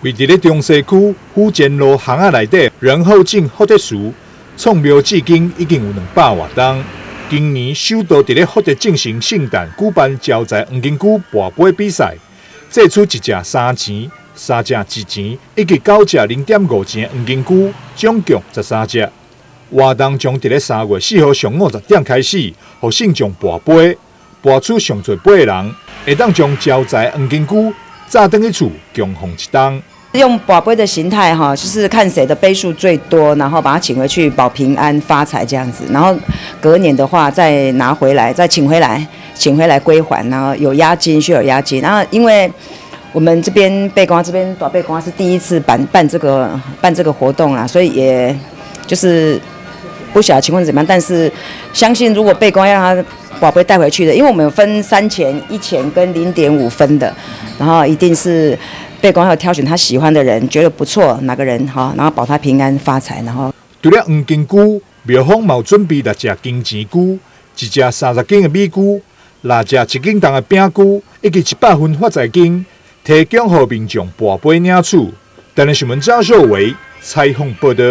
位伫咧中西区府前路巷仔内底仁厚镇福德祠，创庙至今已经有200多栋。今年首度伫咧福德进行圣诞举办招财黄金龟跋杯比赛，祭出1只3钱、3只1钱，以及9只0.5钱黄金龟，总共13只。活动将伫咧3月4号上午10点开始，互信众跋杯，跋出上侪杯的人，会当将招财黄金龟炸回去厝，共奉一档。用宝贝的形态哈，就是看谁的杯数最多，然后把他请回去保平安发财这样子。然后隔年的话再拿回来，再请回来归还，然后有押金，需要有押金。然后因为我们这边背光这边短背光是第一次办这个活动啦，所以也就是不晓得情况怎么样，但是相信如果背光要让他宝贝带回去的，因为我们有分3钱、1钱跟0.5分的，然后一定是背光要挑选他喜欢的人，觉得不错哪个人哈，然后保他平安发财，然后。除了黄金龟，庙方嘛有准备6只金钱龟、1只30斤的米龟、6只1斤重的饼龟，以及100分发财金，提供予民众跋杯领取。但是新闻早秀为采访报道。